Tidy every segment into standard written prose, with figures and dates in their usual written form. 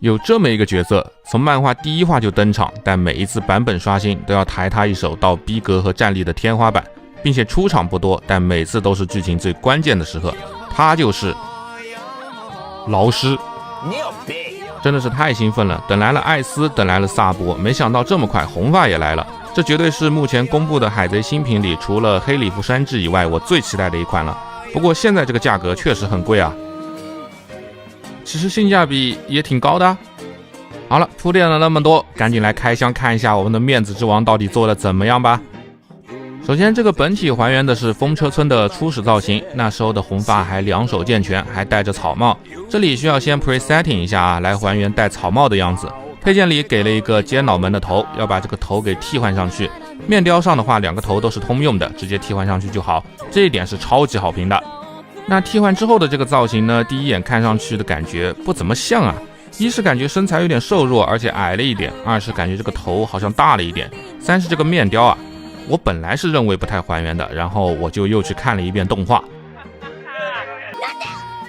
有这么一个角色，从漫画第1话就登场，但每一次版本刷新都要抬他一手到逼格和战力的天花板，并且出场不多，但每次都是剧情最关键的时刻。他就是劳师，真的是太兴奋了！等来了艾斯，等来了萨博，没想到这么快红发也来了。这绝对是目前公布的海贼新品里，除了黑里弗山治以外，我最期待的一款了。不过现在这个价格确实很贵啊。其实性价比也挺高的啊。好了，铺垫了那么多，赶紧来开箱看一下我们的面子之王到底做的怎么样吧。首先，这个本体还原的是风车村的初始造型，那时候的红发还两手健全，还戴着草帽。这里需要先 presetting 一下啊，来还原戴草帽的样子。配件里给了一个尖脑门的头，要把这个头给替换上去。面雕上的话，两个头都是通用的，直接替换上去就好，这一点是超级好评的。那替换之后的这个造型呢，第一眼看上去的感觉不怎么像啊。一是感觉身材有点瘦弱，而且矮了一点；二是感觉这个头好像大了一点；三是这个面雕啊，我本来是认为不太还原的，然后我就又去看了一遍动画，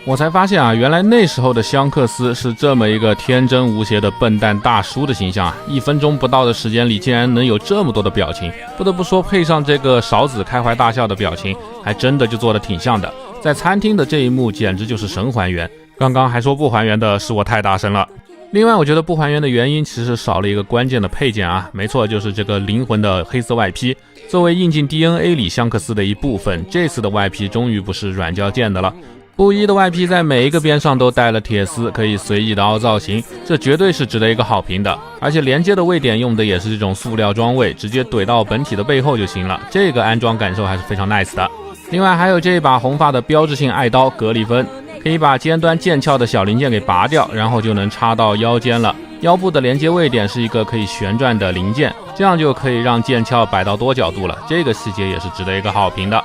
我才发现啊，原来那时候的香克斯是这么一个天真无邪的笨蛋大叔的形象啊！1分钟不到的时间里，竟然能有这么多的表情，不得不说，配上这个勺子开怀大笑的表情，还真的就做得挺像的。在餐厅的这一幕简直就是神还原，刚刚还说不还原的是我太大声了。另外，我觉得不还原的原因其实少了一个关键的配件啊，没错，就是这个灵魂的黑色外披。作为印进 DNA 里香克斯的一部分，这次的外披终于不是软胶件的了。不一的外披在每一个边上都带了铁丝，可以随意的凹造型，这绝对是值得一个好评的。而且连接的位点用的也是这种塑料装位，直接怼到本体的背后就行了，这个安装感受还是非常 nice 的。另外还有这一把红发的标志性爱刀格里芬，可以把尖端剑鞘的小零件给拔掉，然后就能插到腰间了。腰部的连接位点是一个可以旋转的零件，这样就可以让剑鞘摆到多角度了，这个细节也是值得一个好评的。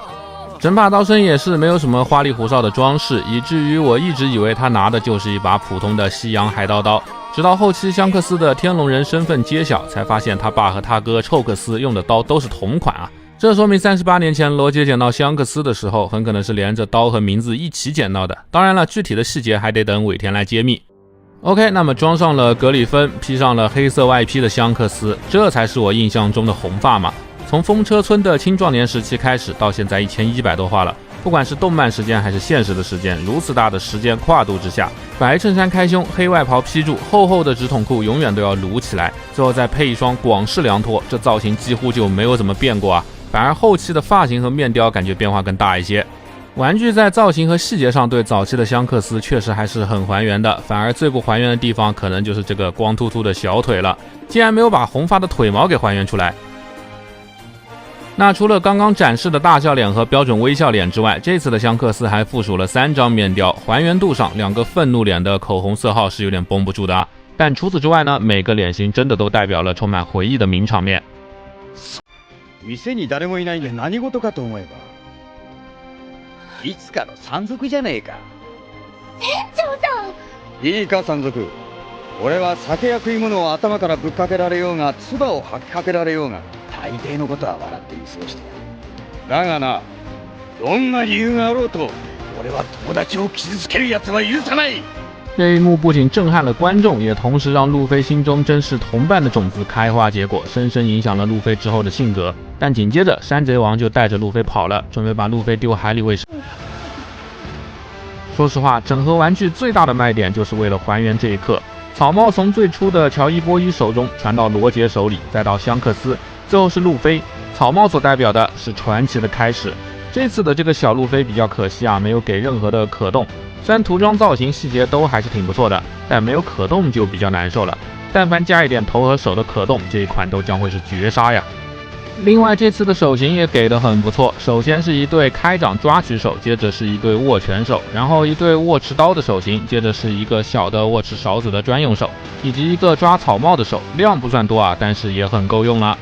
整把刀身也是没有什么花里胡哨的装饰，以至于我一直以为他拿的就是一把普通的西洋海盗刀，直到后期香克斯的天龙人身份揭晓，才发现他爸和他哥臭克斯用的刀都是同款啊！这说明38年前罗杰捡到香克斯的时候，很可能是连着刀和名字一起捡到的。当然了，具体的细节还得等尾田来揭秘。OK， 那么装上了格里芬，披上了黑色外披的香克斯，这才是我印象中的红发嘛。从风车村的青壮年时期开始，到现在1100多话了，不管是动漫时间还是现实的时间，如此大的时间跨度之下，白衬衫开胸，黑外袍披住，厚厚的直筒裤永远都要撸起来，最后再配一双广式凉拖，这造型几乎就没有怎么变过啊。反而后期的发型和面雕感觉变化更大一些。玩具在造型和细节上对早期的香克斯确实还是很还原的，反而最不还原的地方可能就是这个光秃秃的小腿了，竟然没有把红发的腿毛给还原出来。那除了刚刚展示的大笑脸和标准微笑脸之外，这次的香克斯还附属了3张面雕，还原度上2个愤怒脸的口红色号是有点绷不住的啊。但除此之外呢，每个脸型真的都代表了充満回忆的名场面。店に誰もいないんで何事かと思えばいつかの山賊じゃねえか。船長さん。いいか山賊、俺は酒や食い物を頭からぶっかけられようが唾を吐きかけられようが大抵のことは笑って見過ごしてやる。だがな、どんな理由があろうと俺は友達を傷つける奴は許さない。这一幕不仅震撼了观众，也同时让路飞心中珍视同伴的种子开花结果，深深影响了路飞之后的性格。但紧接着山贼王就带着路飞跑了，准备把路飞丢海里喂食。说实话，整合玩具最大的卖点就是为了还原这一刻，草帽从最初的乔伊波伊手中传到罗杰手里，再到香克斯，最后是路飞。草帽所代表的是传奇的开始。这次的这个小路飞比较可惜啊，没有给任何的可动。虽然涂装造型细节都还是挺不错的，但没有可动就比较难受了。但凡加一点头和手的可动，这一款都将会是绝杀呀。另外这次的手型也给得很不错，首先是一对开掌抓取手，接着是一对握拳手，然后一对握持刀的手型，接着是一个小的握持勺子的专用手，以及一个抓草帽的手，量不算多啊，但是也很够用了。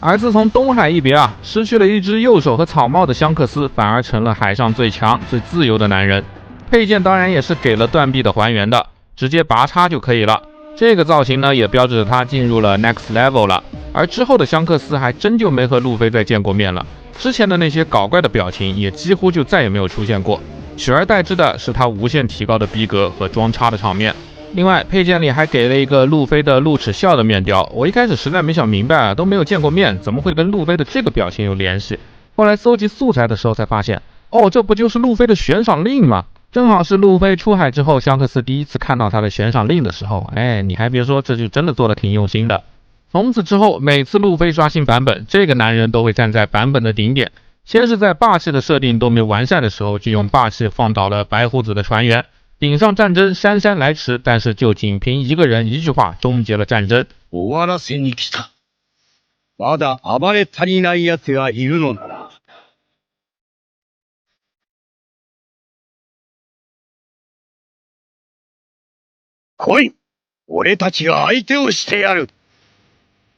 而自从东海一别啊，失去了一只右手和草帽的香克斯，反而成了海上最强最自由的男人。配件当然也是给了断臂的还原的，直接拔插就可以了。这个造型呢，也标志着他进入了 next level 了。而之后的香克斯还真就没和路飞再见过面了，之前的那些搞怪的表情也几乎就再也没有出现过，取而代之的是他无限提高的逼格和装叉的场面。另外配件里还给了一个路飞的露齿笑的面雕，我一开始实在没想明白啊，都没有见过面，怎么会跟路飞的这个表情有联系？后来搜集素材的时候才发现，哦，这不就是路飞的悬赏令吗？正好是路飞出海之后，香克斯第一次看到他的悬赏令的时候，哎，你还别说，这就真的做得挺用心的。从此之后，每次路飞刷新版本，这个男人都会站在版本的顶点。先是在霸气的设定都没完善的时候，就用霸气放倒了白胡子的船员，顶上战争姗姗来迟，但是就仅凭一个人一句话终结了战争。終わらせに来た。まだ暴れ足りない奴がいるのなら。来い！俺たちが相手をしてやる。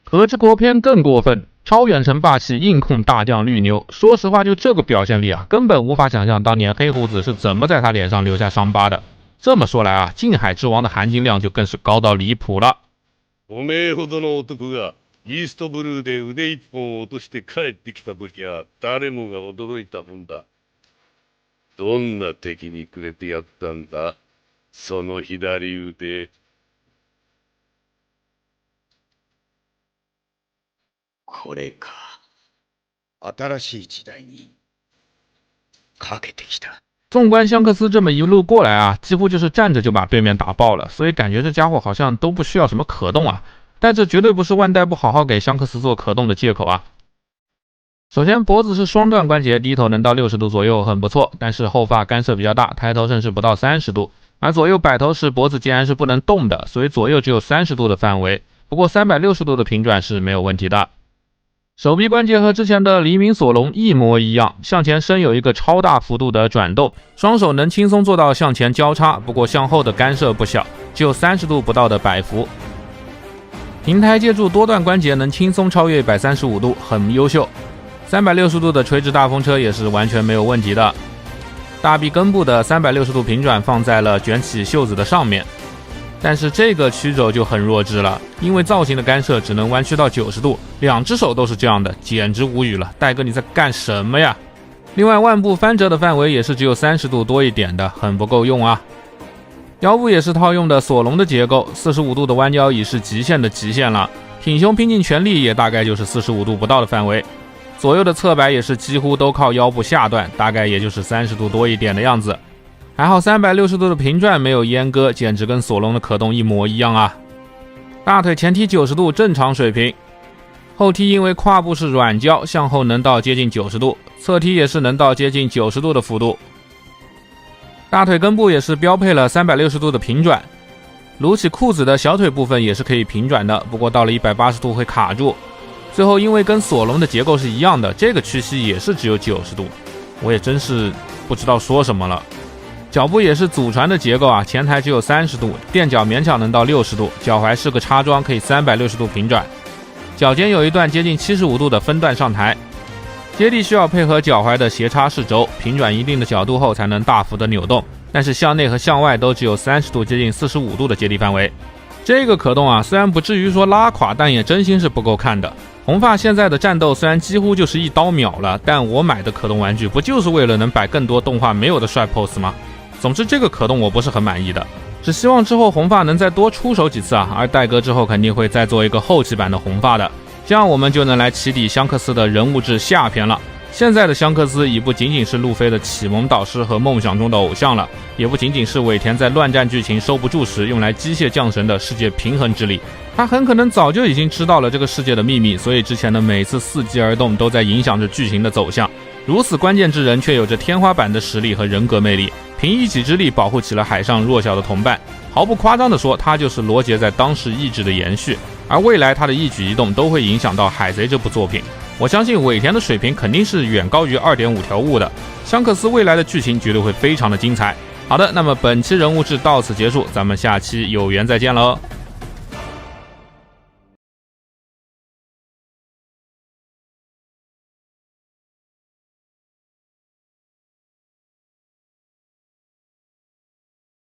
和之国篇更过分，超远程霸气硬控大将绿牛。说实话，就这个表现力啊，根本无法想象当年黑胡子是怎么在他脸上留下伤疤的。这么说来啊，近海之王的含金量就更是高到离谱了。おめえほどの男がイーストブルーで腕一本落として帰ってきた時は誰もが驚いたもんだ。どんな敵にくれてやったんだ、その左腕。これか。新しい時代にかけてきた。纵观香克斯这么一路过来啊，几乎就是站着就把对面打爆了，所以感觉这家伙好像都不需要什么可动啊。但这绝对不是万代不好好给香克斯做可动的借口啊。首先脖子是双段关节，低头能到60度左右，很不错，但是后发干涉比较大，抬头甚至不到30度，而左右摆头时脖子竟然是不能动的，所以左右只有30度的范围，不过360度的平转是没有问题的。手臂关节和之前的黎明索隆一模一样，向前伸有一个超大幅度的转动，双手能轻松做到向前交叉，不过向后的干涉不小，只有30度不到的摆幅。平台借助多段关节能轻松超越135度，很优秀。360度的垂直大风车也是完全没有问题的。大臂根部的360度平转放在了卷起袖子的上面，但是这个曲肘就很弱智了，因为造型的干涉只能弯曲到90度，两只手都是这样的，简直无语了。戴哥你在干什么呀？另外腕部翻折的范围也是只有30度多一点的，很不够用啊。腰部也是套用的索隆的结构，45度的弯腰已是极限的极限了，挺胸拼尽全力也大概就是45度不到的范围。左右的侧摆也是几乎都靠腰部下段，大概也就是30度多一点的样子。还好360度的平转没有阉割，简直跟索隆的可动一模一样啊。大腿前踢90度正常水平，后踢因为胯部是软胶，向后能到接近90度，侧踢也是能到接近90度的幅度。大腿根部也是标配了360度的平转，撸起裤子的小腿部分也是可以平转的，不过到了180度会卡住。最后因为跟索隆的结构是一样的，这个屈膝也是只有90度，我也真是不知道说什么了。脚部也是祖传的结构啊，前台只有30度，垫脚勉强能到60度，脚踝是个插桩，可以360度平转。脚尖有一段接近75度的分段上抬，接地需要配合脚踝的斜插式轴，平转一定的角度后才能大幅的扭动，但是向内和向外都只有30度接近45度的接地范围。这个可动啊，虽然不至于说拉垮，但也真心是不够看的。红发现在的战斗虽然几乎就是一刀秒了，但我买的可动玩具不就是为了能摆更多动画没有的帅 pose 吗？总之这个可动我不是很满意的，只希望之后红发能再多出手几次啊，而戴哥之后肯定会再做一个后期版的红发的，这样我们就能来起底香克斯的人物志下篇了。现在的香克斯已不仅仅是路飞的启蒙导师和梦想中的偶像了，也不仅仅是尾田在乱战剧情收不住时用来机械降神的世界平衡之力，他很可能早就已经知道了这个世界的秘密，所以之前的每次伺机而动都在影响着剧情的走向。如此关键之人却有着天花板的实力和人格魅力，凭一己之力保护起了海上弱小的同伴。毫不夸张地说，他就是罗杰在当时意志的延续，而未来他的一举一动都会影响到海贼这部作品。我相信尾田的水平肯定是远高于 2.5 条悟的，香克斯未来的剧情绝对会非常的精彩。好的，那么本期人物志到此结束，咱们下期有缘再见喽。